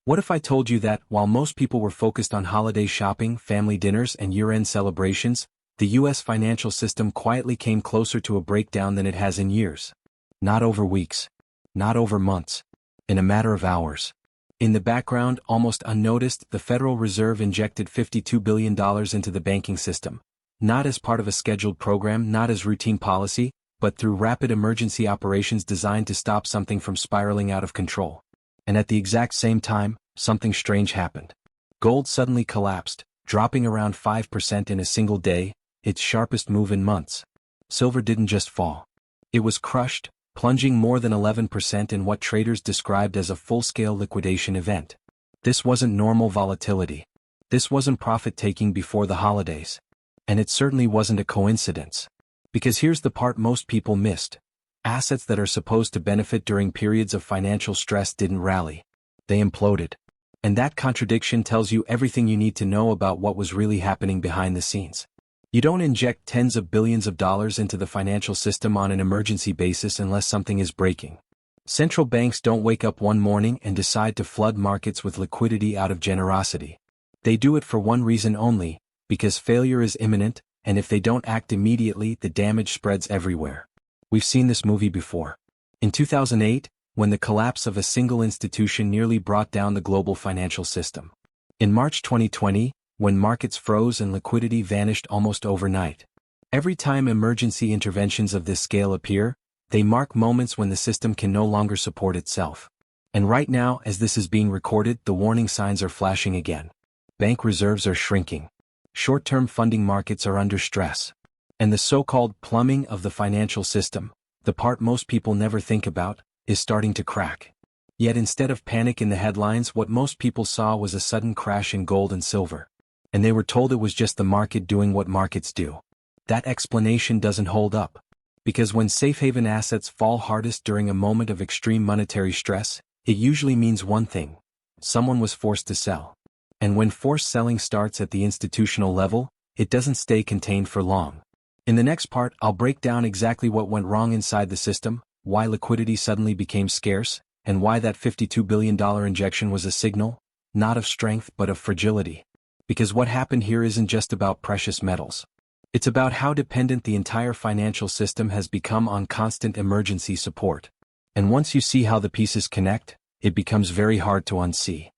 What if I told you that, while most people were focused on holiday shopping, family dinners, and year-end celebrations, the U.S. financial system quietly came closer to a breakdown than it has in years? Not over weeks. Not over months. In a matter of hours. In the background, almost unnoticed, the Federal Reserve injected $52 billion into the banking system. Not as part of a scheduled program, not as routine policy, but through rapid emergency operations designed to stop something from spiraling out of control. And at the exact same time, something strange happened. Gold suddenly collapsed, dropping around 5% in a single day, its sharpest move in months. Silver didn't just fall. It was crushed, plunging more than 11% in what traders described as a full-scale liquidation event. This wasn't normal volatility. This wasn't profit-taking before the holidays. And it certainly wasn't a coincidence. Because here's the part most people missed. Assets that are supposed to benefit during periods of financial stress didn't rally. They imploded. And that contradiction tells you everything you need to know about what was really happening behind the scenes. You don't inject tens of billions of dollars into the financial system on an emergency basis unless something is breaking. Central banks don't wake up one morning and decide to flood markets with liquidity out of generosity. They do it for one reason only, because failure is imminent, and if they don't act immediately, the damage spreads everywhere. We've seen this movie before. In 2008, when the collapse of a single institution nearly brought down the global financial system. In March 2020, when markets froze and liquidity vanished almost overnight. Every time emergency interventions of this scale appear, they mark moments when the system can no longer support itself. And right now, as this is being recorded, the warning signs are flashing again. Bank reserves are shrinking. Short-term funding markets are under stress. And the so-called plumbing of the financial system, the part most people never think about, is starting to crack. Yet instead of panic in the headlines, what most people saw was a sudden crash in gold and silver. And they were told it was just the market doing what markets do. That explanation doesn't hold up. Because when safe haven assets fall hardest during a moment of extreme monetary stress, it usually means one thing. Someone was forced to sell. And when forced selling starts at the institutional level, it doesn't stay contained for long. In the next part, I'll break down exactly what went wrong inside the system, why liquidity suddenly became scarce, and why that $52 billion injection was a signal, not of strength but of fragility. Because what happened here isn't just about precious metals. It's about how dependent the entire financial system has become on constant emergency support. And once you see how the pieces connect, it becomes very hard to unsee.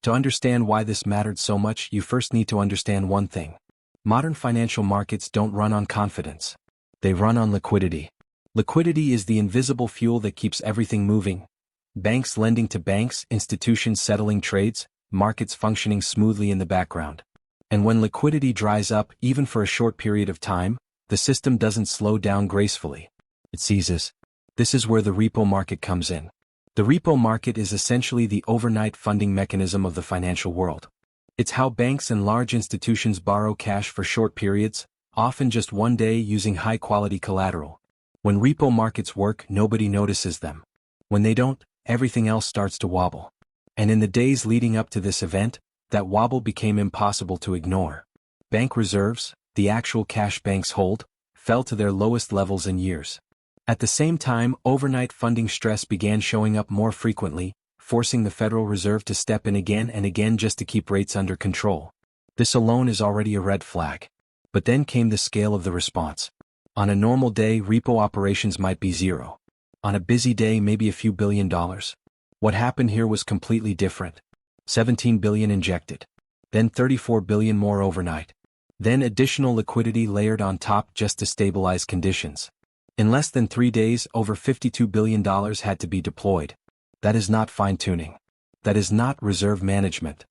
To understand why this mattered so much, you first need to understand one thing. Modern financial markets don't run on confidence. They run on liquidity. Liquidity is the invisible fuel that keeps everything moving. Banks lending to banks, institutions settling trades, markets functioning smoothly in the background. And when liquidity dries up, even for a short period of time, the system doesn't slow down gracefully. It seizes. This is where the repo market comes in. The repo market is essentially the overnight funding mechanism of the financial world. It's how banks and large institutions borrow cash for short periods, often just one day using high-quality collateral. When repo markets work, nobody notices them. When they don't, everything else starts to wobble. And in the days leading up to this event, that wobble became impossible to ignore. Bank reserves, the actual cash banks hold, fell to their lowest levels in years. At the same time, overnight funding stress began showing up more frequently, forcing the Federal Reserve to step in again and again just to keep rates under control. This alone is already a red flag. But then came the scale of the response. On a normal day, repo operations might be zero. On a busy day, maybe a few $1 billion. What happened here was completely different. $17 billion injected. Then $34 billion more overnight. Then additional liquidity layered on top just to stabilize conditions. In less than 3 days, over $52 billion had to be deployed. That is not fine-tuning. That is not reserve management.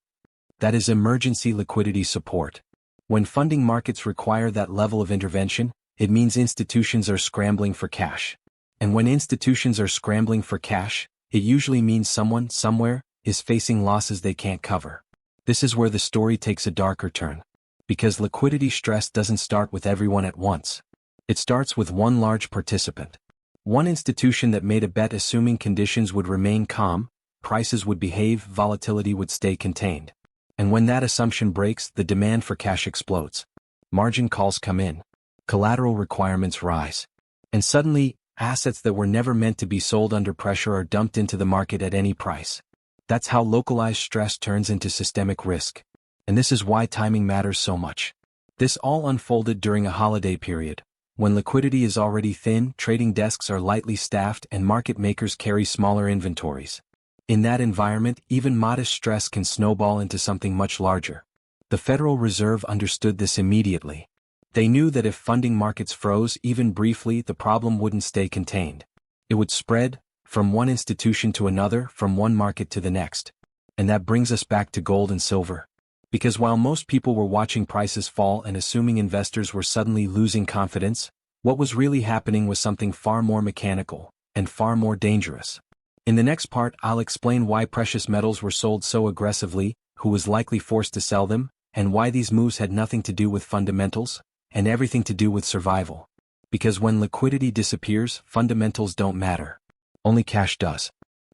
That is emergency liquidity support. When funding markets require that level of intervention, it means institutions are scrambling for cash. And when institutions are scrambling for cash, it usually means someone, somewhere, is facing losses they can't cover. This is where the story takes a darker turn. Because liquidity stress doesn't start with everyone at once. It starts with one large participant. One institution that made a bet assuming conditions would remain calm, prices would behave, volatility would stay contained. And when that assumption breaks, the demand for cash explodes. Margin calls come in. Collateral requirements rise. And suddenly, assets that were never meant to be sold under pressure are dumped into the market at any price. That's how localized stress turns into systemic risk. And this is why timing matters so much. This all unfolded during a holiday period, when liquidity is already thin, trading desks are lightly staffed, and market makers carry smaller inventories. In that environment, even modest stress can snowball into something much larger. The Federal Reserve understood this immediately. They knew that if funding markets froze even briefly, the problem wouldn't stay contained. It would spread, from one institution to another, from one market to the next. And that brings us back to gold and silver. Because while most people were watching prices fall and assuming investors were suddenly losing confidence, what was really happening was something far more mechanical, and far more dangerous. In the next part, I'll explain why precious metals were sold so aggressively, who was likely forced to sell them, and why these moves had nothing to do with fundamentals, and everything to do with survival. Because when liquidity disappears, fundamentals don't matter. Only cash does.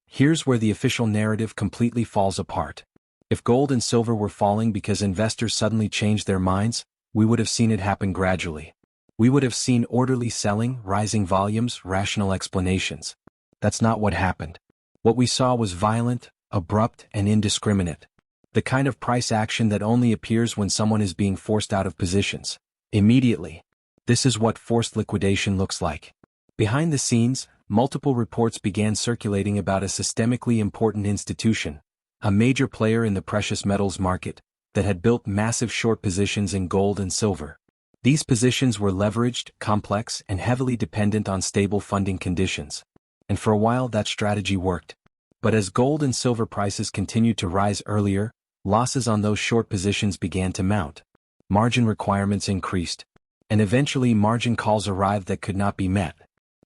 Here's where the official narrative completely falls apart. If gold and silver were falling because investors suddenly changed their minds, we would have seen it happen gradually. We would have seen orderly selling, rising volumes, rational explanations. That's not what happened. What we saw was violent, abrupt, and indiscriminate. The kind of price action that only appears when someone is being forced out of positions. Immediately. This is what forced liquidation looks like. Behind the scenes, multiple reports began circulating about a systemically important institution, a major player in the precious metals market, that had built massive short positions in gold and silver. These positions were leveraged, complex, and heavily dependent on stable funding conditions. And for a while that strategy worked. But as gold and silver prices continued to rise earlier, losses on those short positions began to mount. Margin requirements increased. And eventually margin calls arrived that could not be met.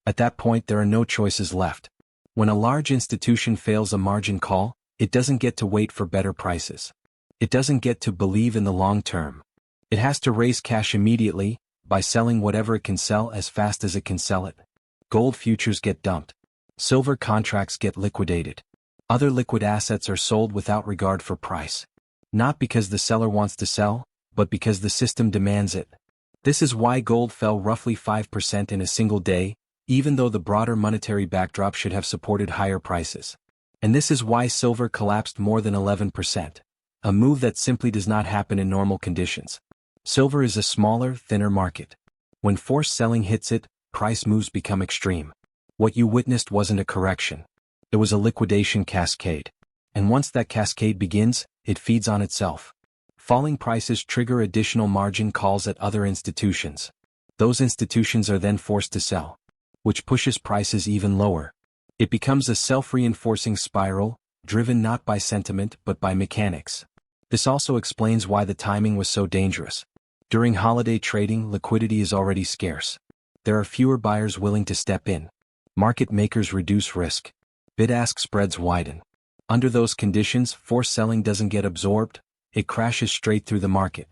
At that point there are no choices left. When a large institution fails a margin call, it doesn't get to wait for better prices. It doesn't get to believe in the long term. It has to raise cash immediately, by selling whatever it can sell as fast as it can sell it. Gold futures get dumped. Silver contracts get liquidated. Other liquid assets are sold without regard for price. Not because the seller wants to sell, but because the system demands it. This is why gold fell roughly 5% in a single day, even though the broader monetary backdrop should have supported higher prices. And this is why silver collapsed more than 11%, a move that simply does not happen in normal conditions. Silver is a smaller, thinner market. When forced selling hits it, price moves become extreme. What you witnessed wasn't a correction. It was a liquidation cascade. And once that cascade begins, it feeds on itself. Falling prices trigger additional margin calls at other institutions. Those institutions are then forced to sell, which pushes prices even lower. It becomes a self-reinforcing spiral, driven not by sentiment but by mechanics. This also explains why the timing was so dangerous. During holiday trading, liquidity is already scarce. There are fewer buyers willing to step in. Market makers reduce risk. Bid-ask spreads widen. Under those conditions, forced selling doesn't get absorbed, it crashes straight through the market.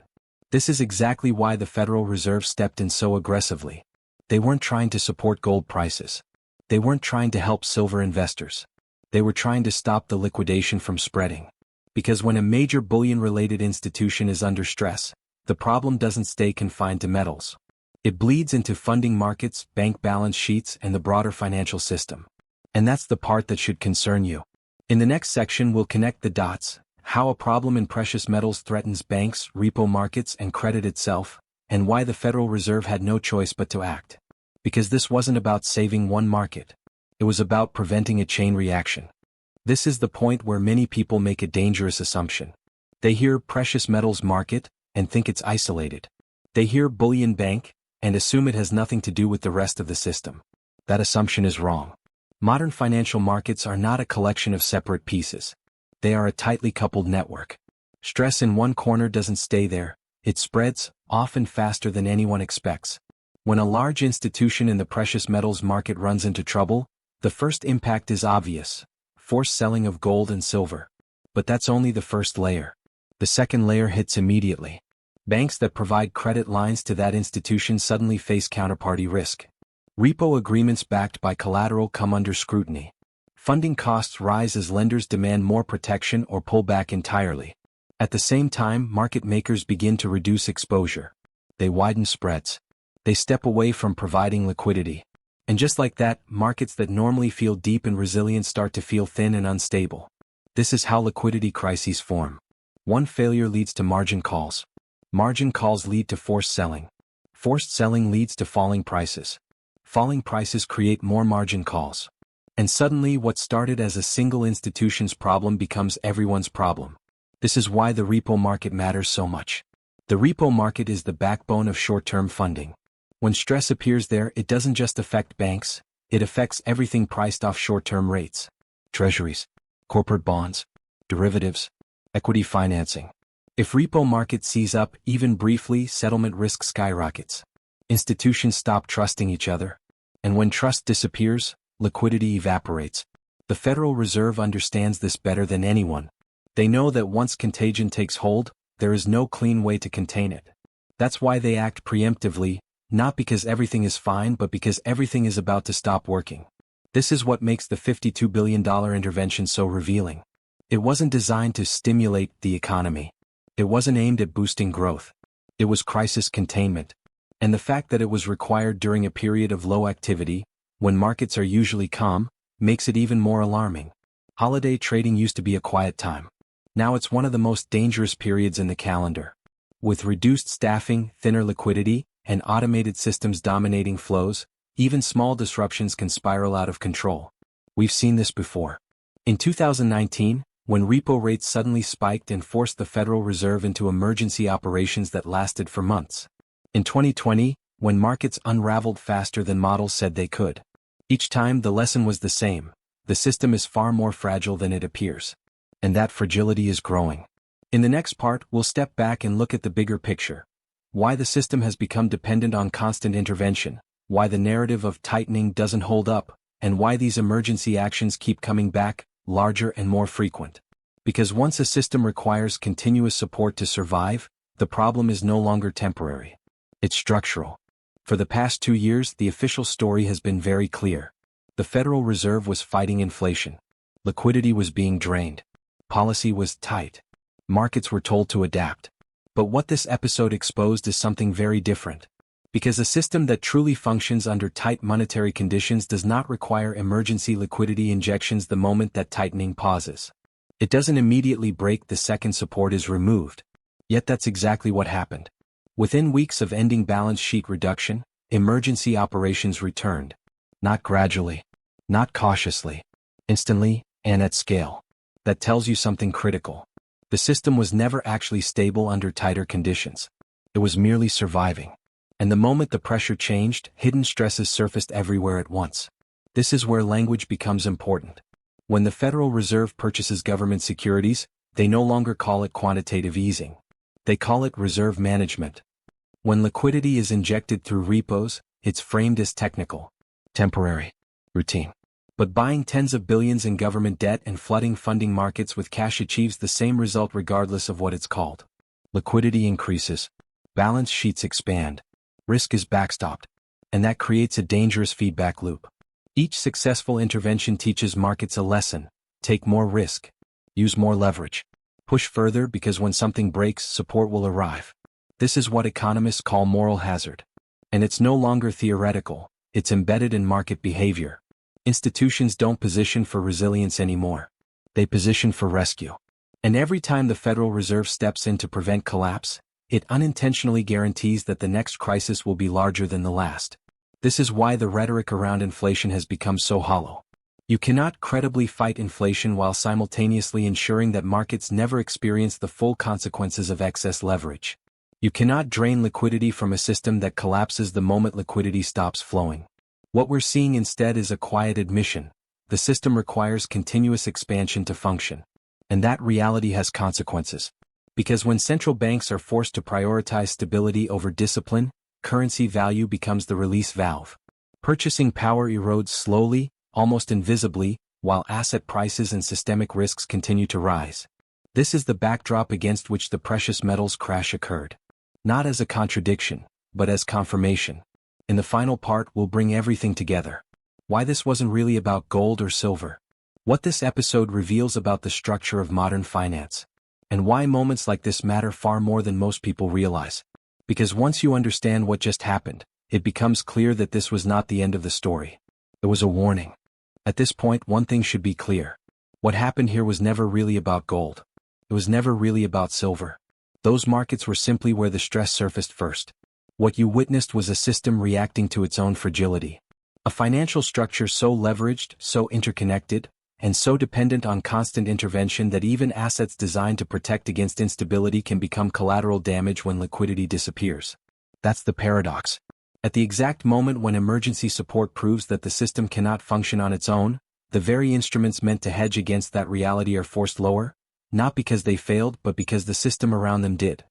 This is exactly why the Federal Reserve stepped in so aggressively. They weren't trying to support gold prices. They weren't trying to help silver investors. They were trying to stop the liquidation from spreading. Because when a major bullion-related institution is under stress, the problem doesn't stay confined to metals. It bleeds into funding markets, bank balance sheets, and the broader financial system. And that's the part that should concern you. In the next section we'll connect the dots, how a problem in precious metals threatens banks, repo markets, and credit itself, and why the Federal Reserve had no choice but to act. Because this wasn't about saving one market. It was about preventing a chain reaction. This is the point where many people make a dangerous assumption. They hear precious metals market, and think it's isolated. They hear bullion bank, and assume it has nothing to do with the rest of the system. That assumption is wrong. Modern financial markets are not a collection of separate pieces. They are a tightly coupled network. Stress in one corner doesn't stay there, it spreads, often faster than anyone expects. When a large institution in the precious metals market runs into trouble, the first impact is obvious: forced selling of gold and silver. But that's only the first layer. The second layer hits immediately. Banks that provide credit lines to that institution suddenly face counterparty risk. Repo agreements backed by collateral come under scrutiny. Funding costs rise as lenders demand more protection or pull back entirely. At the same time, market makers begin to reduce exposure. They widen spreads. They step away from providing liquidity. And just like that, markets that normally feel deep and resilient start to feel thin and unstable. This is how liquidity crises form. One failure leads to margin calls. Margin calls lead to forced selling. Forced selling leads to falling prices. Falling prices create more margin calls. And suddenly what started as a single institution's problem becomes everyone's problem. This is why the repo market matters so much. The repo market is the backbone of short-term funding. When stress appears there, it doesn't just affect banks, it affects everything priced off short-term rates. Treasuries, corporate bonds, derivatives, equity financing. If repo market sees up, even briefly, settlement risk skyrockets. Institutions stop trusting each other. And when trust disappears, liquidity evaporates. The Federal Reserve understands this better than anyone. They know that once contagion takes hold, there is no clean way to contain it. That's why they act preemptively, not because everything is fine but because everything is about to stop working. This is what makes the $52 billion intervention so revealing. It wasn't designed to stimulate the economy. It wasn't aimed at boosting growth. It was crisis containment. And the fact that it was required during a period of low activity, when markets are usually calm, makes it even more alarming. Holiday trading used to be a quiet time. Now it's one of the most dangerous periods in the calendar. With reduced staffing, thinner liquidity, and automated systems dominating flows, even small disruptions can spiral out of control. We've seen this before. In 2019, when repo rates suddenly spiked and forced the Federal Reserve into emergency operations that lasted for months. In 2020, when markets unraveled faster than models said they could. Each time the lesson was the same: the system is far more fragile than it appears. And that fragility is growing. In the next part, we'll step back and look at the bigger picture. Why the system has become dependent on constant intervention, why the narrative of tightening doesn't hold up, and why these emergency actions keep coming back, larger and more frequent. Because once a system requires continuous support to survive, the problem is no longer temporary. It's structural. For the past 2 years, the official story has been very clear. The Federal Reserve was fighting inflation. Liquidity was being drained. Policy was tight. Markets were told to adapt. But what this episode exposed is something very different. Because a system that truly functions under tight monetary conditions does not require emergency liquidity injections the moment that tightening pauses. It doesn't immediately break the second support is removed. Yet that's exactly what happened. Within weeks of ending balance sheet reduction, emergency operations returned. Not gradually. Not cautiously. Instantly, and at scale. That tells you something critical. The system was never actually stable under tighter conditions. It was merely surviving. And the moment the pressure changed, hidden stresses surfaced everywhere at once. This is where language becomes important. When the Federal Reserve purchases government securities, they no longer call it quantitative easing. They call it reserve management. When liquidity is injected through repos, it's framed as technical, temporary, routine. But buying tens of billions in government debt and flooding funding markets with cash achieves the same result regardless of what it's called. Liquidity increases. Balance sheets expand. Risk is backstopped. And that creates a dangerous feedback loop. Each successful intervention teaches markets a lesson. Take more risk. Use more leverage. Push further because when something breaks, support will arrive. This is what economists call moral hazard. And it's no longer theoretical, it's embedded in market behavior. Institutions don't position for resilience anymore. They position for rescue. And every time the Federal Reserve steps in to prevent collapse, it unintentionally guarantees that the next crisis will be larger than the last. This is why the rhetoric around inflation has become so hollow. You cannot credibly fight inflation while simultaneously ensuring that markets never experience the full consequences of excess leverage. You cannot drain liquidity from a system that collapses the moment liquidity stops flowing. What we're seeing instead is a quiet admission. The system requires continuous expansion to function. And that reality has consequences. Because when central banks are forced to prioritize stability over discipline, currency value becomes the release valve. Purchasing power erodes slowly, almost invisibly, while asset prices and systemic risks continue to rise. This is the backdrop against which the precious metals crash occurred. Not as a contradiction, but as confirmation. In the final part, we'll bring everything together. Why this wasn't really about gold or silver. What this episode reveals about the structure of modern finance. And why moments like this matter far more than most people realize. Because once you understand what just happened, it becomes clear that this was not the end of the story. It was a warning. At this point, one thing should be clear. What happened here was never really about gold. It was never really about silver. Those markets were simply where the stress surfaced first. What you witnessed was a system reacting to its own fragility. A financial structure so leveraged, so interconnected, and so dependent on constant intervention that even assets designed to protect against instability can become collateral damage when liquidity disappears. That's the paradox. At the exact moment when emergency support proves that the system cannot function on its own, the very instruments meant to hedge against that reality are forced lower, not because they failed but because the system around them did.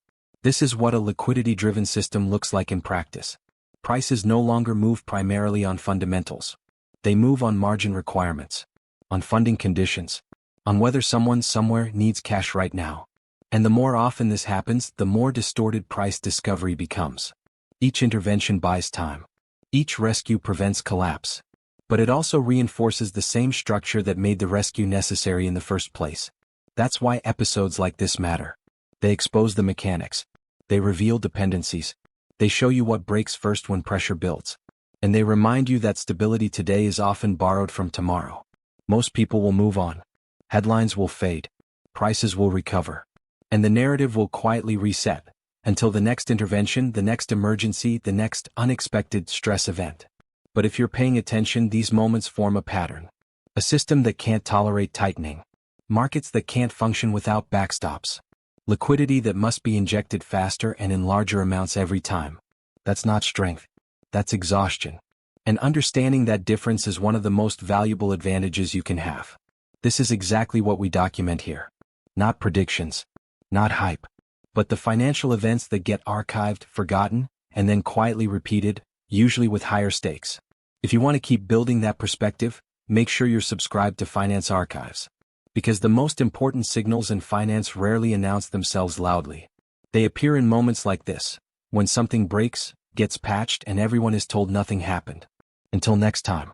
This is what a liquidity-driven system looks like in practice. Prices no longer move primarily on fundamentals. They move on margin requirements, on funding conditions, on whether someone somewhere needs cash right now. And the more often this happens, the more distorted price discovery becomes. Each intervention buys time. Each rescue prevents collapse. But it also reinforces the same structure that made the rescue necessary in the first place. That's why episodes like this matter. They expose the mechanics. They reveal dependencies. They show you what breaks first when pressure builds. And they remind you that stability today is often borrowed from tomorrow. Most people will move on. Headlines will fade. Prices will recover. And the narrative will quietly reset, until the next intervention, the next emergency, the next unexpected stress event. But if you're paying attention, these moments form a pattern. A system that can't tolerate tightening. Markets that can't function without backstops. Liquidity that must be injected faster and in larger amounts every time. That's not strength. That's exhaustion. And understanding that difference is one of the most valuable advantages you can have. This is exactly what we document here. Not predictions. Not hype. But the financial events that get archived, forgotten, and then quietly repeated, usually with higher stakes. If you want to keep building that perspective, make sure you're subscribed to Finance Archives. Because the most important signals in finance rarely announce themselves loudly. They appear in moments like this, when something breaks, gets patched, and everyone is told nothing happened. Until next time.